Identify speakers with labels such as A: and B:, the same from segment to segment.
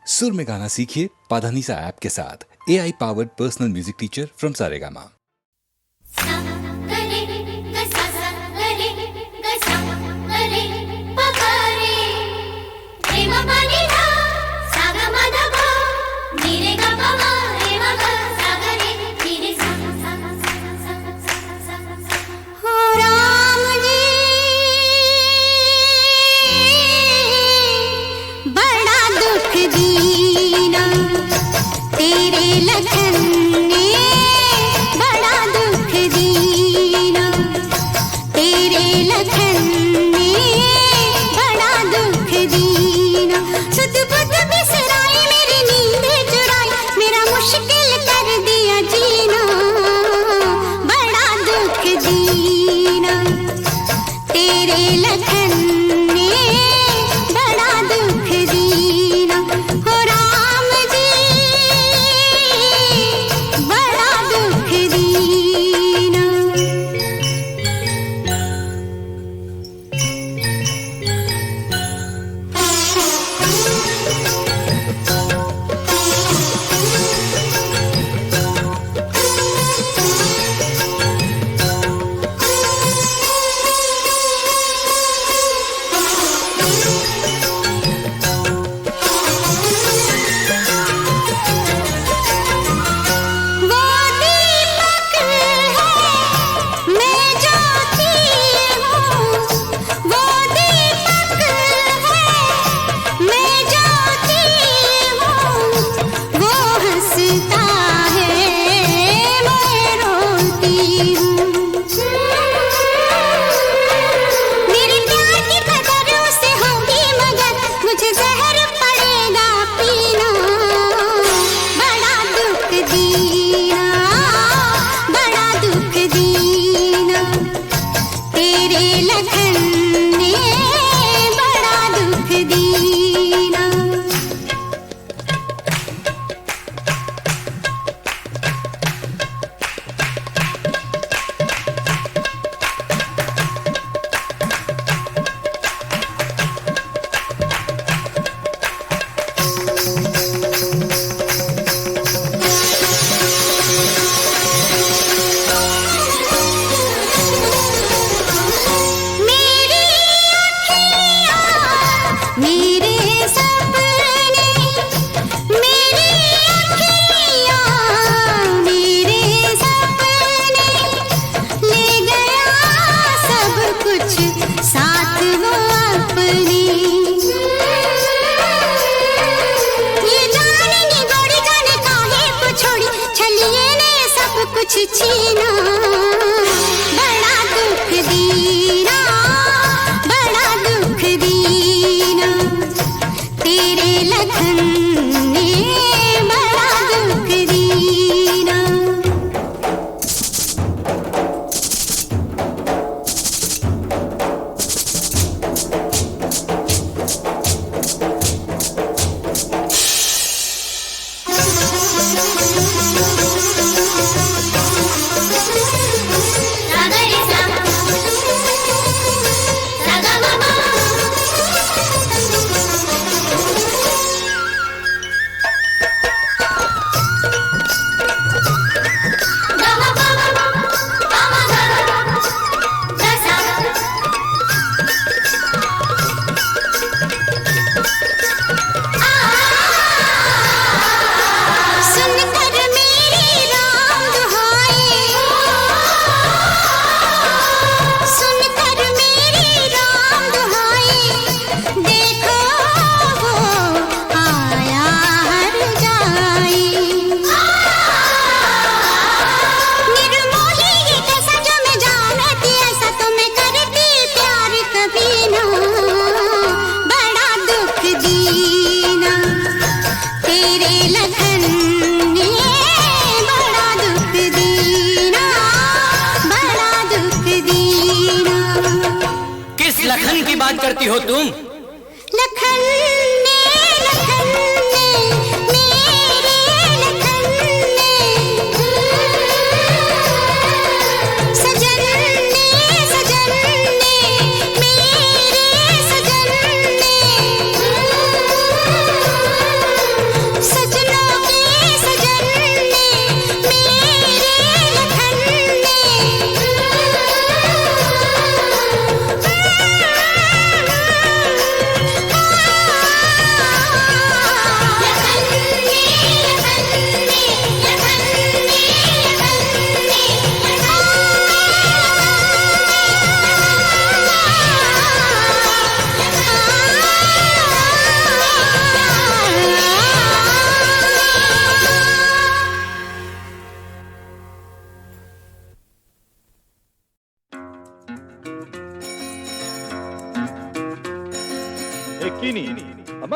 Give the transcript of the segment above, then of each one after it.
A: सुर में गाना सीखिए पाधानीसा ऐप के साथ। AI powered personal music teacher from Saregama.
B: Lakhan की बात करती हो तुम?
C: लखन ने, लखन ने, मेरे लखन ने, सजन ने, सजन ने, मेरे सजन ने,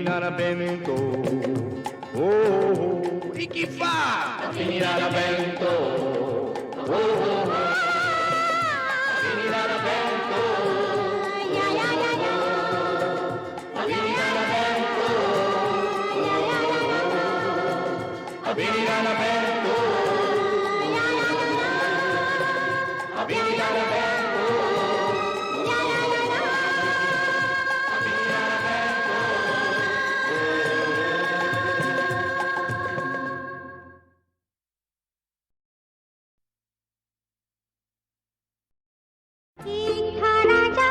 D: Afinirana Bento. Oh, oh, oh. E que fa? Afinirana Bento. Oh, oh, oh. Afinirana Bento.
C: या या या या
D: Afinirana Bento. Afinirana Bento. Afinirana Bento.
C: एक था राजा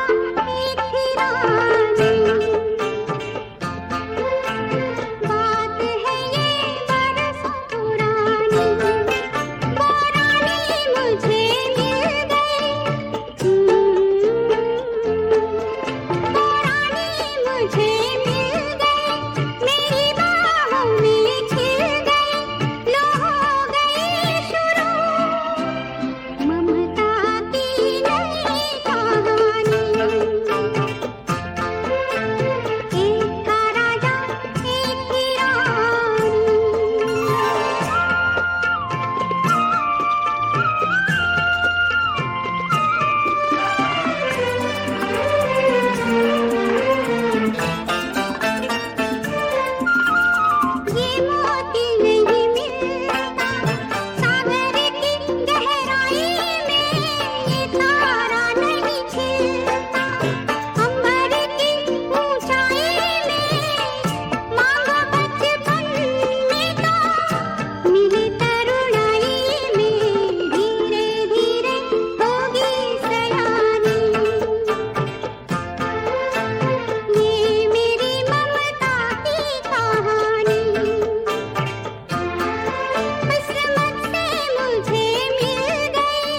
C: एक थी रानी, बात है ये बरसों पुरानी, वो रानी मुझे मिल गई, वो रानी मुझे मिल गई, मेरी बाहों में खिल गई, लो हो गई शुरू ममता की नई कहानी। एक था राजा एक थी रानी, ये मोती नहीं मिलता सागर की गहराई में, ये तारा नहीं खिलता अंबर की ऊंचाई में, मांगो बचपन में तो मिली तरुणाई में, धीरे धीरे होगी सयानी। ये मेरी ममता की कहानी, किस्मत से मुझे मिल गई,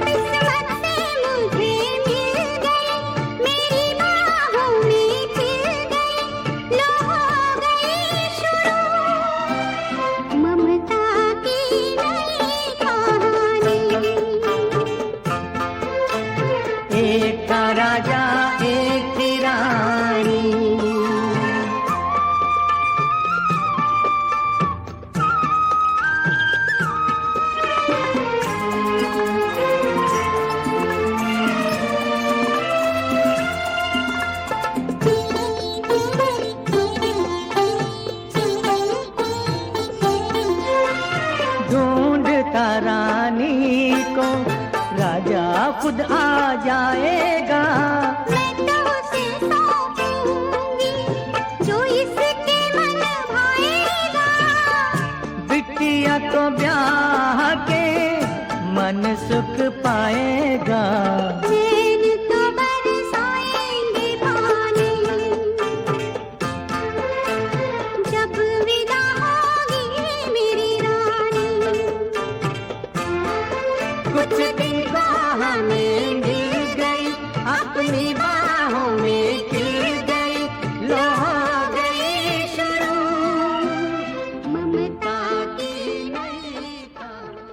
C: किस्मत से मुझे मिल गई, मेरी बाहों में खिल गई, लो हो गई शुरू ममता की नई कहानी।
B: एक था राजा एक थी रानी, ढूंढता रानी को राजा खुद आ जाएगा,
C: मैं तो उसे सौंपूंगी जो इसके मन भाएगा,
B: बिटिया को ब्याह के मन सुख पाएगा।
C: नैन तो बरसाएंगे पानी, जब विदा होगी मेरी रानी,
B: कुछ दिन को हमें मिल गई, अपनी बाहों में खिल गई, लो हो गई शुरू
C: ममता
B: की नई कहानी।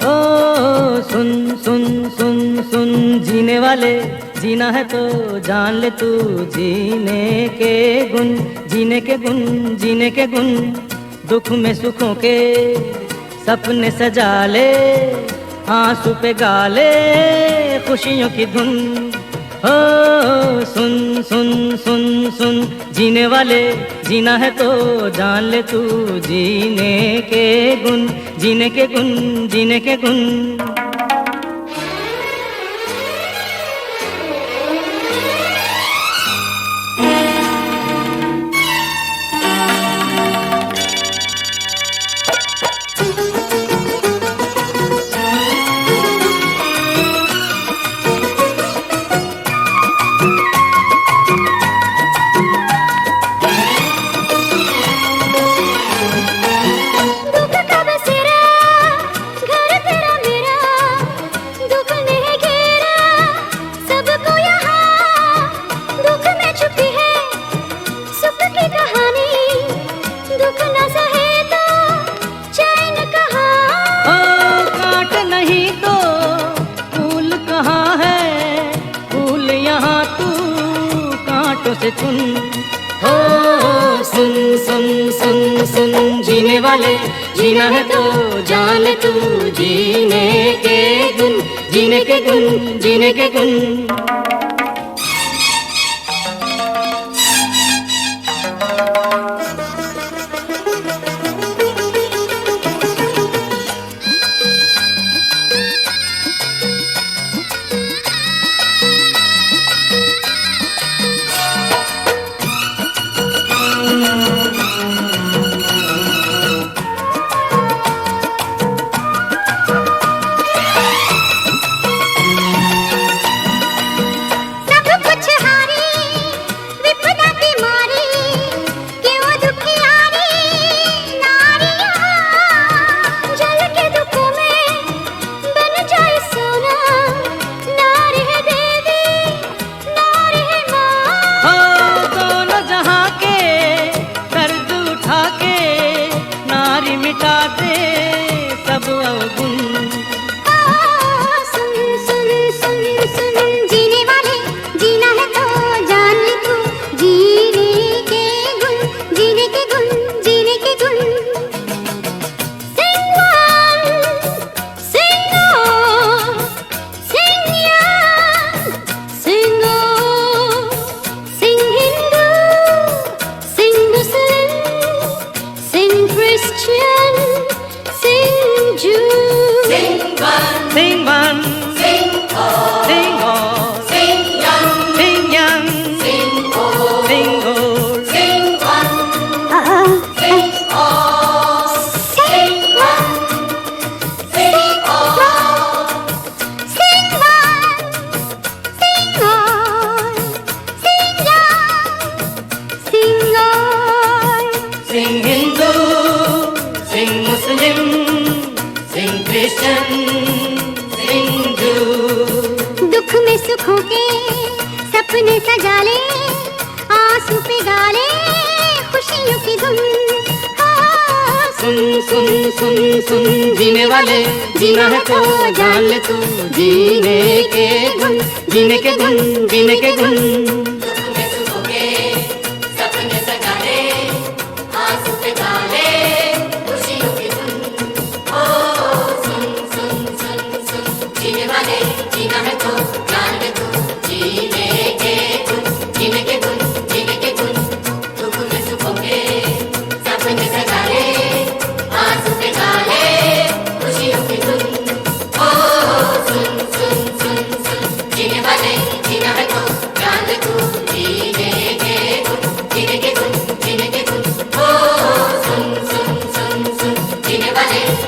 B: ओ सुन सुन सुन सुन जीने वाले, जीना है तो जान ले तू जीने के गुण, जीने के गुण, जीने के गुण, दुख में सुखों के सपने सजा ले, आंसू पे गा ले खुशियों की धुन। हो सुन सुन सुन सुन जीने वाले, जीना है तो जान ले तू जीने के गुण, जीने के गुण, जीने के गुण।
C: दुख का बसेरा घर तेरा मेरा,
B: बात चुन। हो सुन सुन सुन सुन जीने वाले, जीना है तो जान ले तू जीने के गुन, जीने के गुन, जीने के गुन।
C: सब कुछ हारी विपदा की मारी, क्यों दुखियारी नारियां, जल के दुखों में बन जाए सोना, नारी है देवी, नारी है माँ।
B: हो दोनों जहां के कर्ज उठा के नारी मिटा दे सब अवगुण।
C: सुन सुन सुन सुन जीने वाले, जीना है तो जान ले तू जीने के गुन, जीने के गुन, जीने के गुन। Sing on, sing on, sing young, sing on, sing Hindu, sing Muslim, sing Christian, sing Jew.
B: Sing one, sing all, sing young, sing old, sing all,
C: Sing on, sing on, sing on, sing on, sing on.
B: sing Hindu, sing Muslim, sing Christian, sing Jew.
C: दुख में सुखों के सपने सजा ले, आंसू पे गा ले खुशियों की धुन। हाँ,
B: सुन सुन सुन सुन जीने वाले, जीना है तो जान ले तू जीने के गुन, जीने के गुन, जीने के गुन।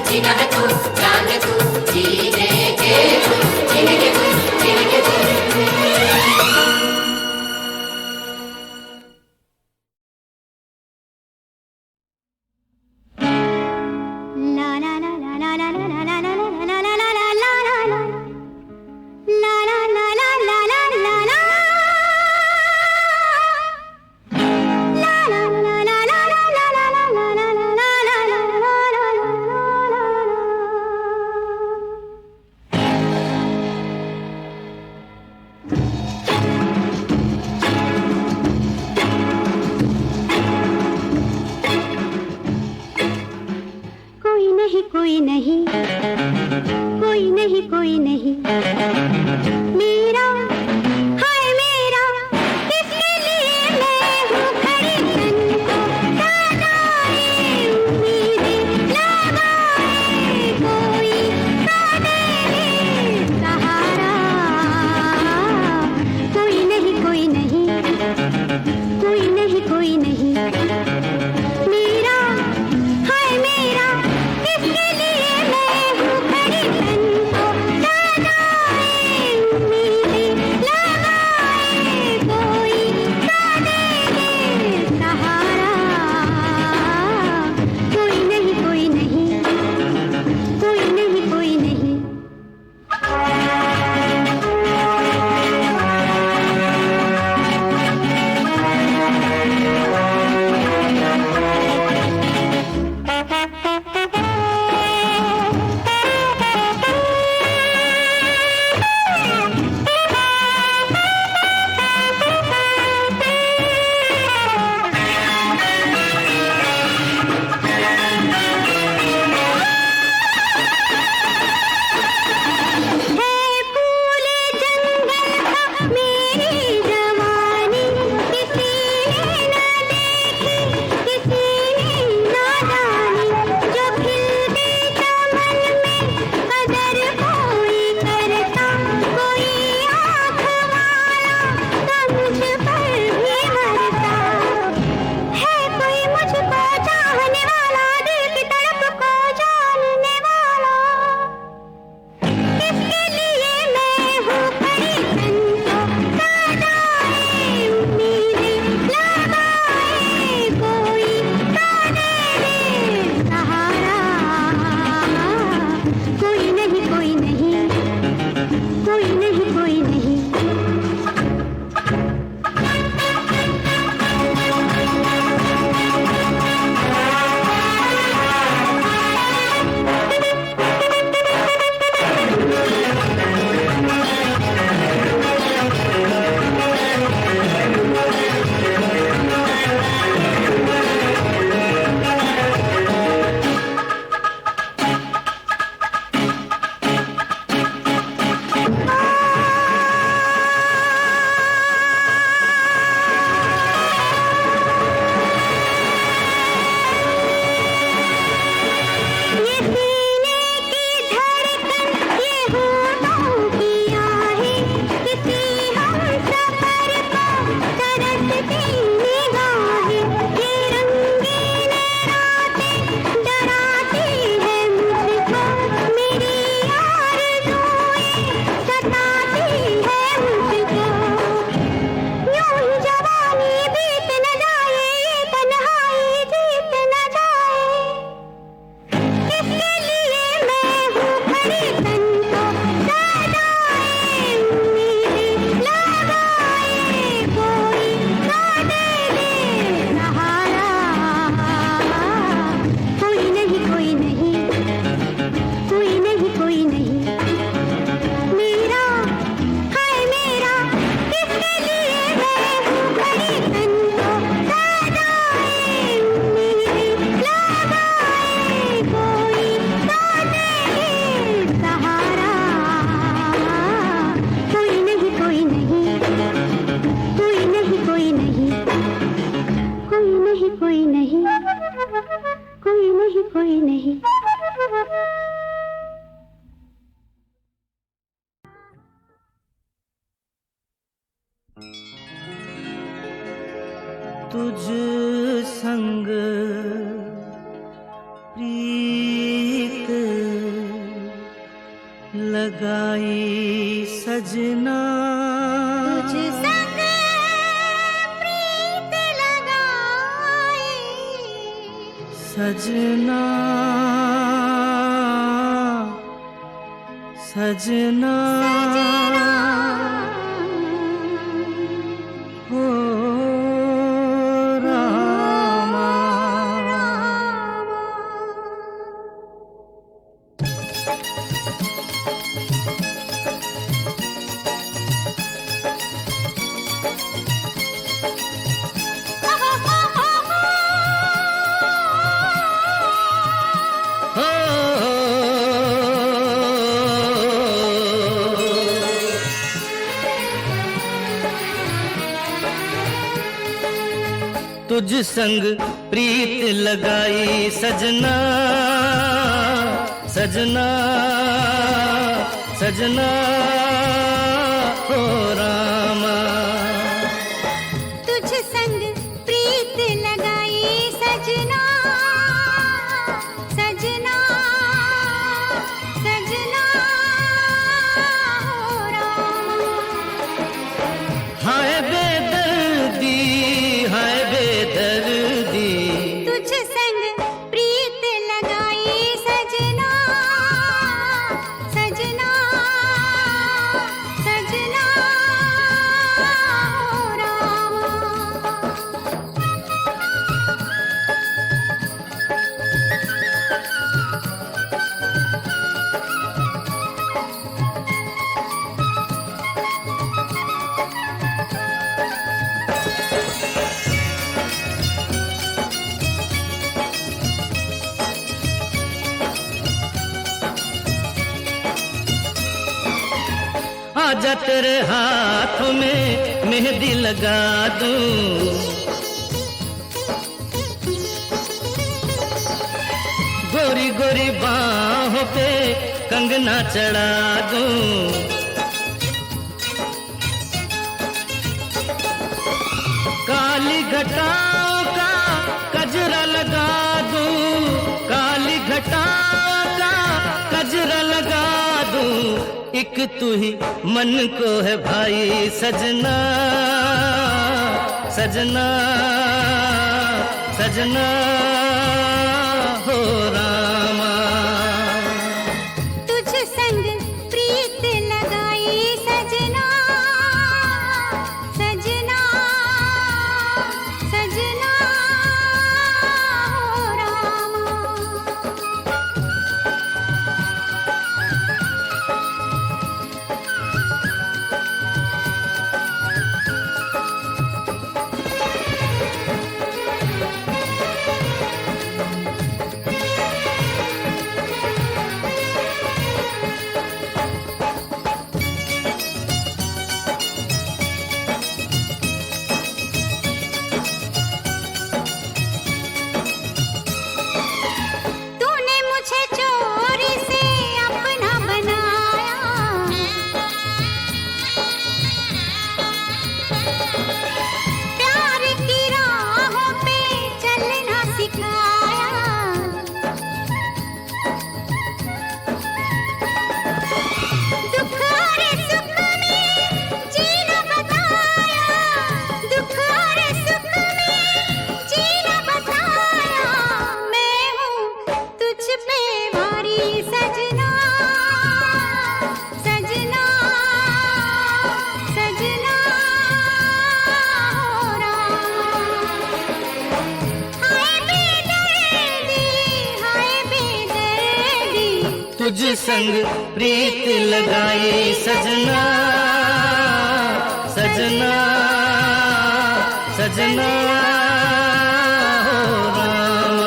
C: जीना है तो जान ले तू जीने के गुन, जीने के गुन, जीने के गुन।
E: तुझ संग प्रीत लगाई सजना,
C: तुझ संग प्रीत लगाई
E: सजना सजना हो रामा। तुझ संग प्रीत लगाई सजना सजना सजना हो रामा।
C: तुझ संग प्रीत लगाई सजना सजना सजना हो रामा।
E: हाय बेदर्दी हाय बेदर्दी,
C: तुझ संग प्रीत लगाई सजना सजना सजना हो रामा।
E: आजा तेरे हाथों में मेहंदी लगा दूं, गोरी गोरी बाहों पे कंगना चढ़ा दूं, काली घटाओं का कजरा लगा दूं, काली घटाओं का कजरा लगा दूं। एक तू ही मन को है भाई सजना सजना सजना हो रामा।
C: तुझ संग प्रीत लगाई सजना सजना सजना हो रामा। तूने मुझे चोरी से अपना बनाया, प्यार की राहों पे चलना सिखाया। दुख और सुख में जीना बताया, दुख और सुख में जीना बताया। मैं हूँ तुझ पे भारी सजना सजना सजना हो रामा। हाय बेदर्दी
E: तुझ संग प्रीत लगाई सजना सजना सजना हो रामा।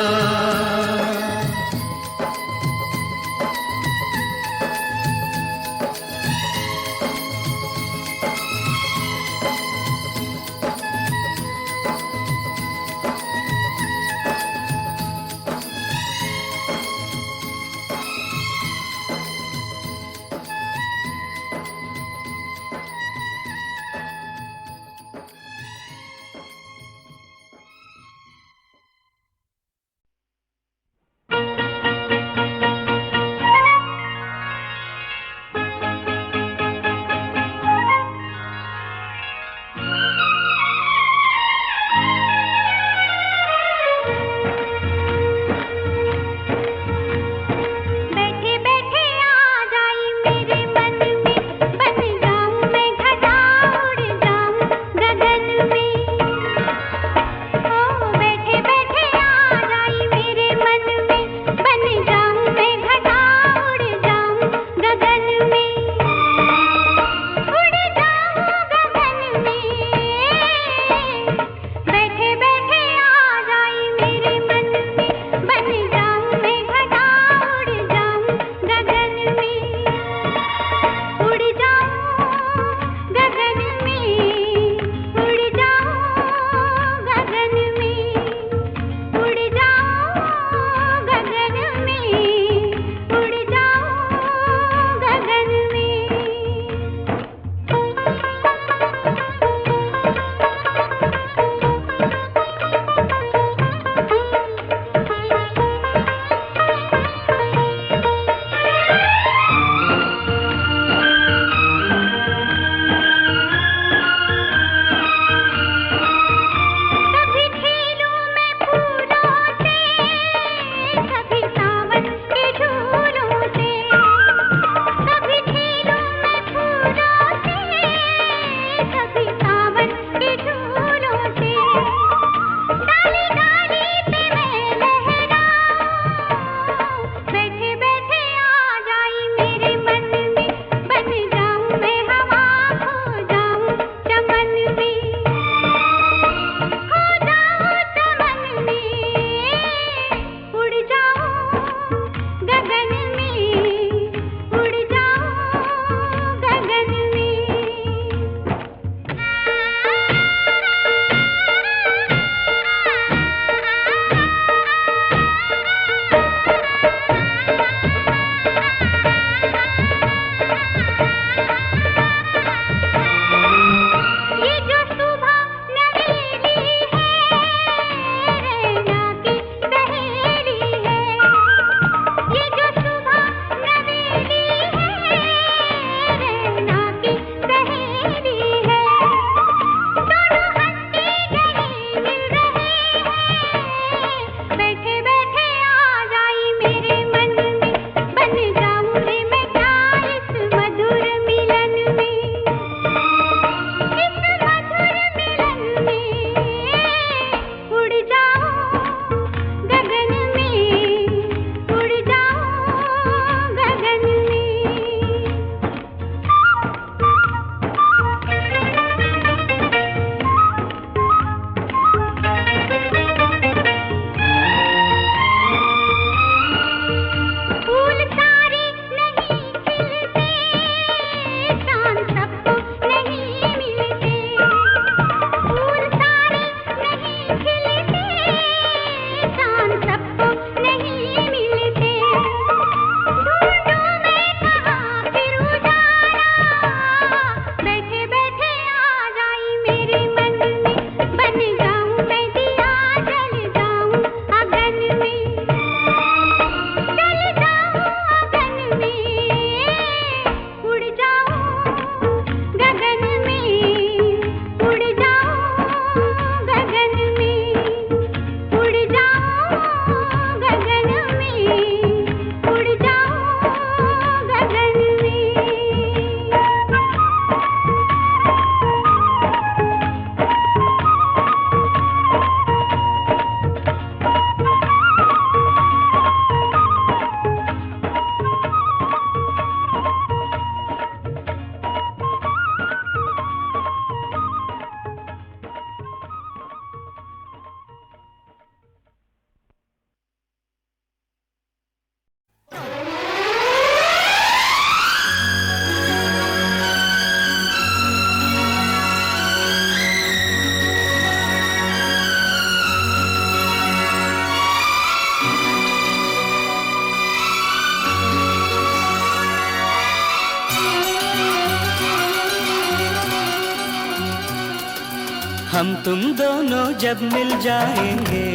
E: हम तुम दोनों जब मिल जाएंगे,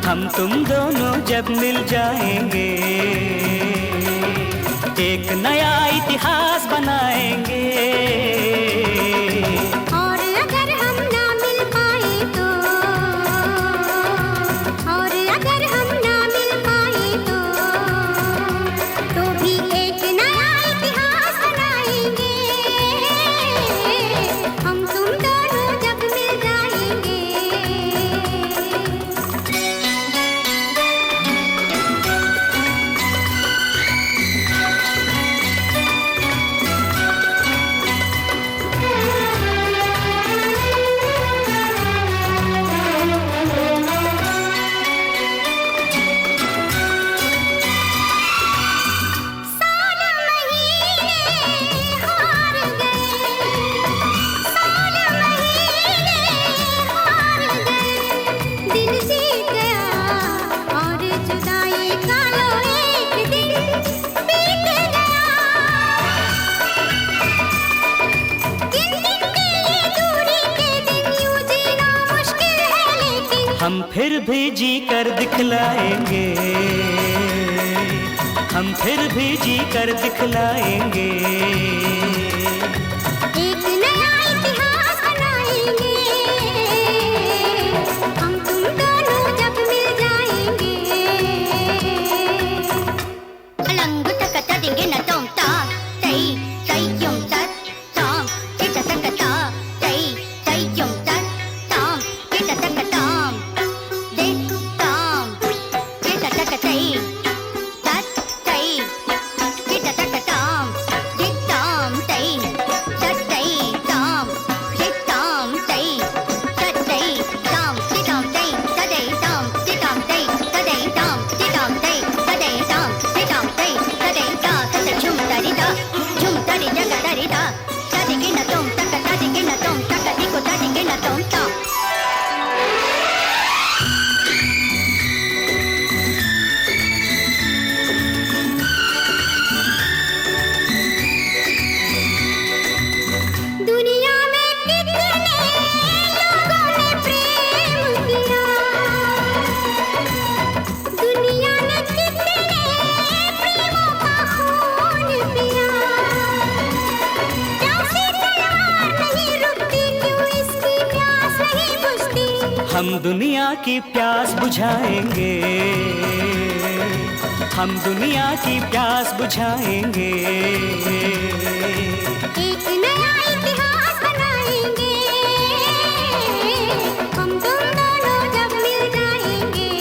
E: हम तुम दोनों जब मिल जाएंगे, एक नया इतिहास बनाएंगे।
C: और अगर हम ना मिल पाए तो, और अगर हम ना मिल पाए तो भी एक नया इतिहास बनाएंगे। हम तुम दोनों जब मिल जाएंगे। दिल जीत गया और जुदाई का लो एक दिन बीत गया। किन दिन के ये दूरी के दिन यूं जीना मुश्किल है, लेकिन
E: हम फिर भी जी कर दिखलाएंगे, हम फिर भी जी कर दिखलाएंगे।
C: एक नया इतिहास बनाएंगे। हम तुम दोनों जब मिल जाएंगे। अलंग तक देंगे न तुम ता तई तई यूं तक ताम किट तक ता तई तई यूं तक ताम किट तक ताम दे ताम किट तक तई तत तई किट तक ताम दे ताम तई तत तई ताम दे ताम तई तत तई ताम दे ताम तई तदे ताम दे ताम तई तदे ताम दे ताम तई तदे ताम दे ताम तई तदे ता तत झुम तरी जग तरी ता तदे के न तुम तक तदे के न तुम तक दिको तदे के न तुम ता। दुनिया में कितने लोगों ने प्रेम किया, दुनिया ने कितने प्रेमों का खून पिया। प्यासी तलवार नहीं रुकती, क्यों इसकी प्यास नहीं बुझती।
E: हम दुनिया की प्यास बुझाएंगे, हम दुनिया की प्यास बुझाएंगे।
C: एक नया इतिहास बनाएंगे। हम तुम दोनों जब मिल जाएंगे।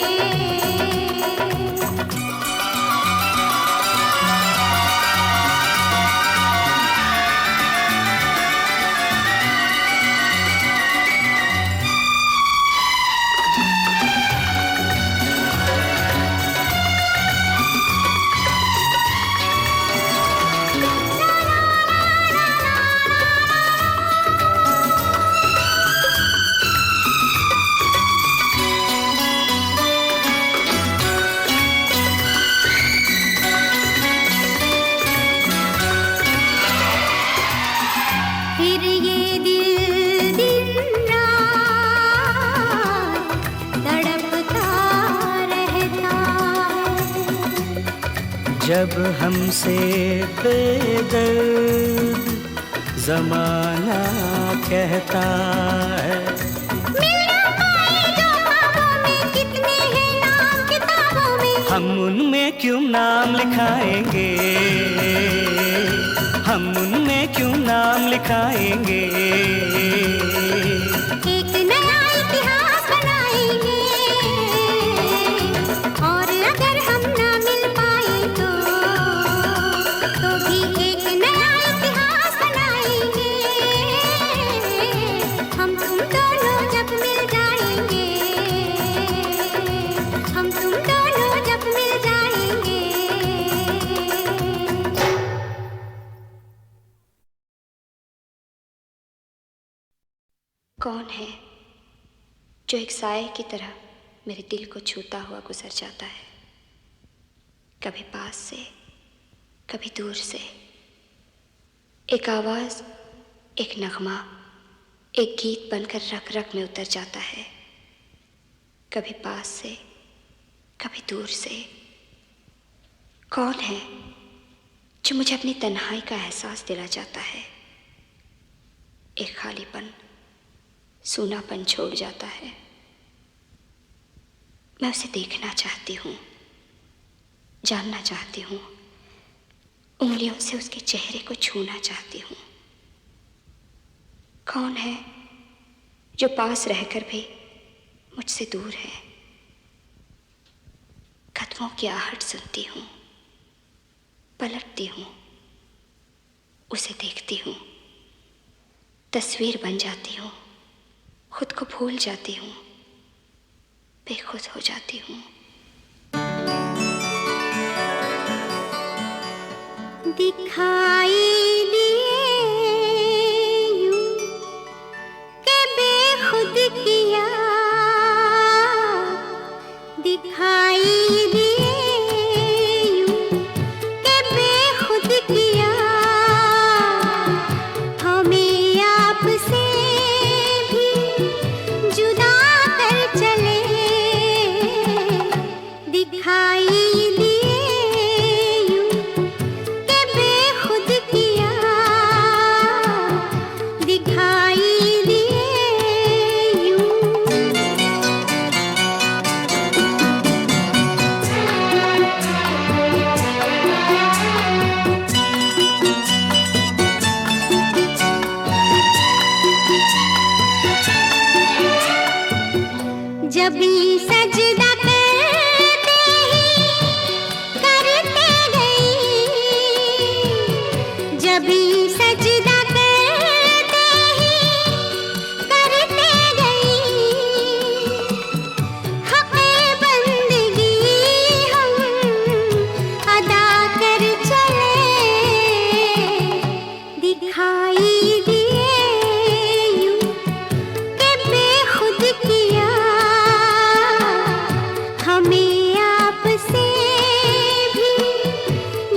C: फिर ये दिल दिन रात तड़पता रहता है।
E: जब हमसे बेदर्द जमाना कहता है,
C: मिल ना पाए जो ख्वाबों में, कितने हैं नाम किताबों में।
E: हम उनमें क्यों नाम लिखाएंगे, हम उनमें क्यों नाम लिखाएंगे।
C: एक नया इतिहास बनाएंगे। और अगर हम ना मिल पाए तो भी एक नया इतिहास बनाएंगे। हम तुम दोनों जब मिल जाएंगे। हम तुम दोनों जब मिल जाएंगे।
F: कौन है जो एक साए की तरह मेरे दिल को छूता हुआ गुजर जाता है, कभी पास से कभी दूर से। एक आवाज़, एक नगमा, एक गीत बनकर रग रग में उतर जाता है, कभी पास से कभी दूर से। कौन है जो मुझे अपनी तन्हाई का एहसास दिला जाता है? एक खालीपन, सूनापन छोड़ जाता है। मैं उसे देखना चाहती हूँ, जानना चाहती हूँ, उंगलियों से उसके चेहरे को छूना चाहती हूँ। कौन है जो पास रहकर भी मुझसे दूर है? कदमों की आहट सुनती हूँ, पलटती हूँ, उसे देखती हूँ, तस्वीर बन जाती हूँ, खुद को भूल जाती हूँ, बेखुद हो जाती हूँ।
C: दिखाई दिए यूं के बेखुद किया, दिखाई दिए यूं के बेखुद किया, हमें आपसे भी जुदा कर चले, दिखाई जब भी सजदा करते ही करते गई, जब भी सजदा करते ही करते गई, हक़े बंदगी हम अदा कर चले, दिखाई दिए यूं के बेखुद किया, हमें आपसे भी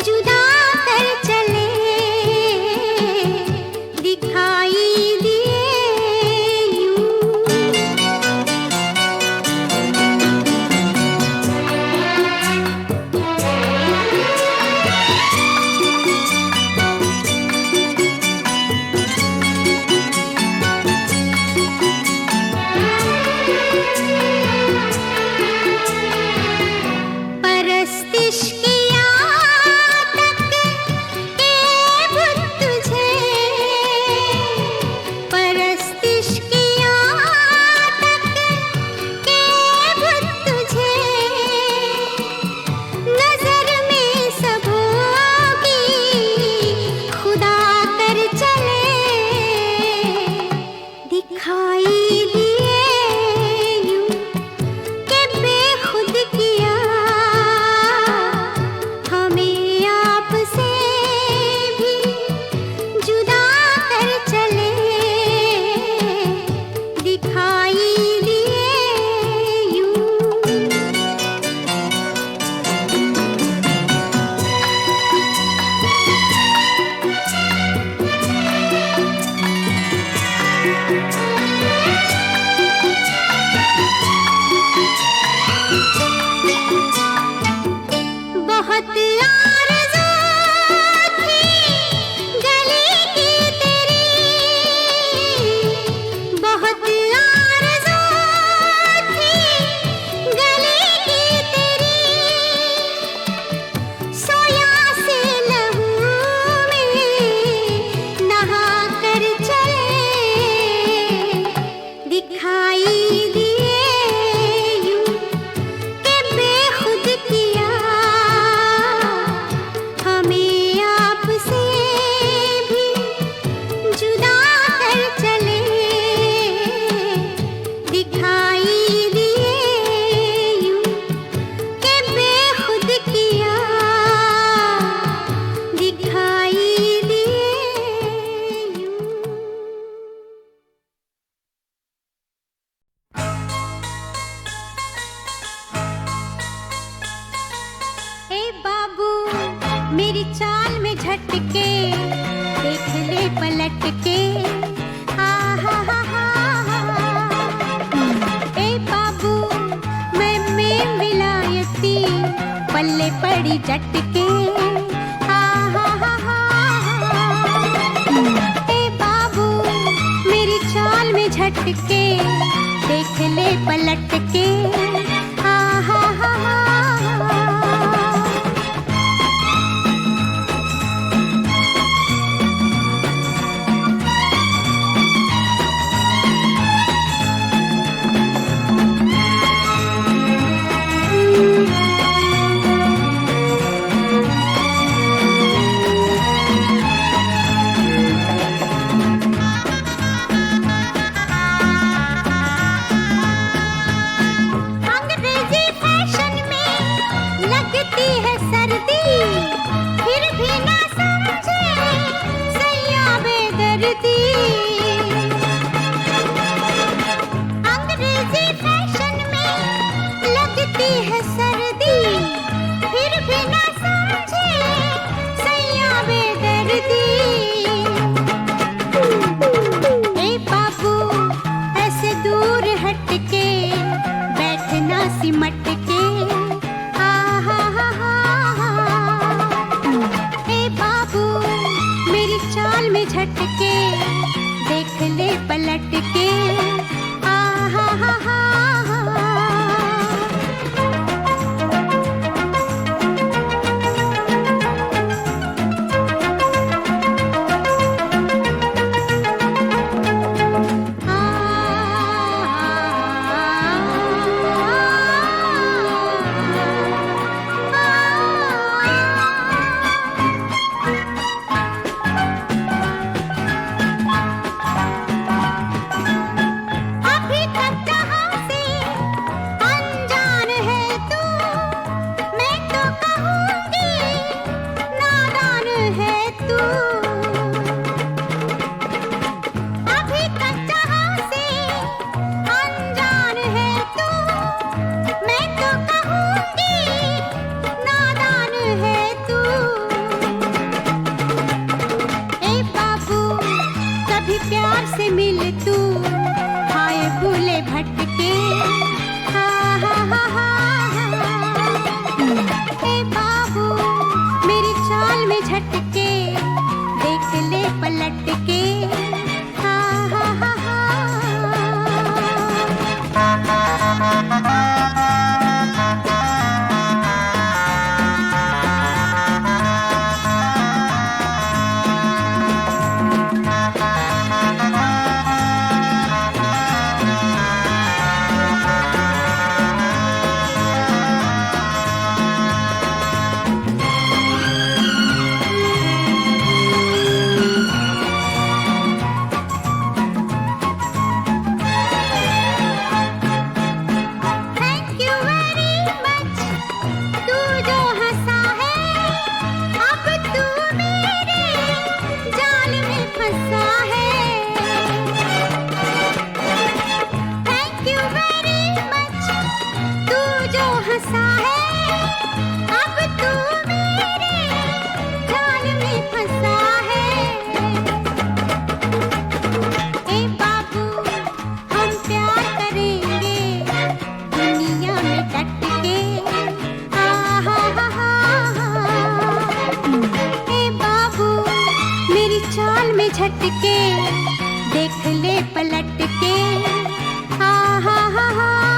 C: जुदा कर चले, दिखाई दिए यूं। परस्तिश किया तक के बुत तुझे, परस्तिश किया तक के बुत तुझे, नजर में सबों की खुदा कर चले, दिखाई दिए यूं के बेखुद किया, हमें आपसे भी जुदा कर चले, दिखाई दिए यूं। बहुत आरज़ू थी गली की तेरी, बहुत आरज़ू थी गली की तेरी, सोया से लहू में नहा कर चले, दिखाई दिए यूं के बेखुद किया, हमें आपसे भी जुदा कर चले, दिखाई दिए यूं के बेखुद किया, दिखाई दिए यूं। ए बाबू मेरी चाल में झटके, देख ले पलट के, आ हा हा हा पल्ले पड़ी झटके। ए बाबू मेरी चाल में झटके, देख ले पलट के। झटके देख ले पलट के। प्यार से मिल तू हाय भूले भटके। ए बाबू मेरी चाल में झटके देख ले पलट के। झटके देख ले पलट के। हा हा हा हा।